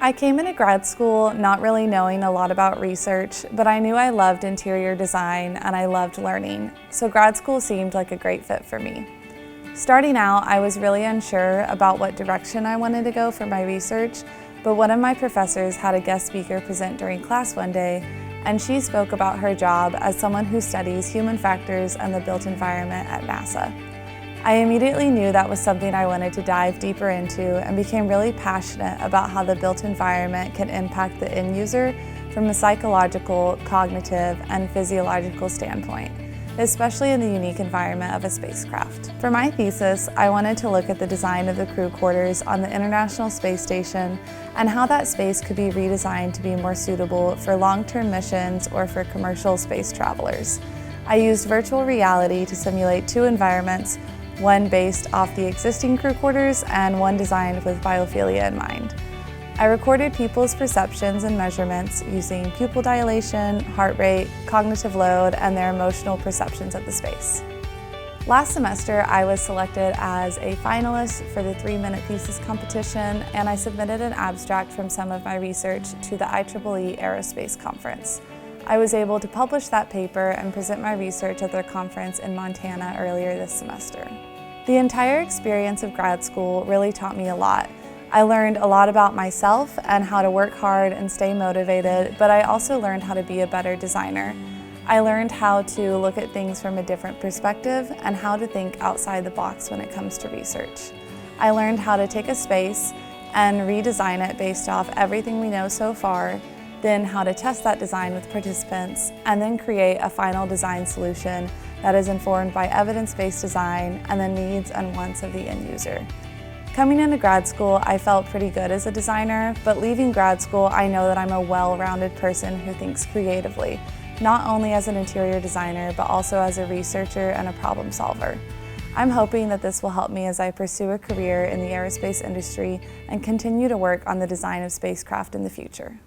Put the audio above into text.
I came into grad school not really knowing a lot about research, but I knew I loved interior design and I loved learning, so grad school seemed like a great fit for me. Starting out, I was really unsure about what direction I wanted to go for my research, but one of my professors had a guest speaker present during class one day, and she spoke about her job as someone who studies human factors and the built environment at NASA. I immediately knew that was something I wanted to dive deeper into and became really passionate about how the built environment can impact the end user from a psychological, cognitive, and physiological standpoint, especially in the unique environment of a spacecraft. For my thesis, I wanted to look at the design of the crew quarters on the International Space Station and how that space could be redesigned to be more suitable for long-term missions or for commercial space travelers. I used virtual reality to simulate two environments, one based off the existing crew quarters and one designed with biophilia in mind. I recorded people's perceptions and measurements using pupil dilation, heart rate, cognitive load, and their emotional perceptions of the space. Last semester, I was selected as a finalist for the 3-minute thesis competition, and I submitted an abstract from some of my research to the IEEE Aerospace Conference. I was able to publish that paper and present my research at their conference in Montana earlier this semester. The entire experience of grad school really taught me a lot. I learned a lot about myself and how to work hard and stay motivated, but I also learned how to be a better designer. I learned how to look at things from a different perspective and how to think outside the box when it comes to research. I learned how to take a space and redesign it based off everything we know so far, then how to test that design with participants, and then create a final design solution that is informed by evidence-based design and the needs and wants of the end user. Coming into grad school, I felt pretty good as a designer, but leaving grad school, I know that I'm a well-rounded person who thinks creatively, not only as an interior designer, but also as a researcher and a problem solver. I'm hoping that this will help me as I pursue a career in the aerospace industry and continue to work on the design of spacecraft in the future.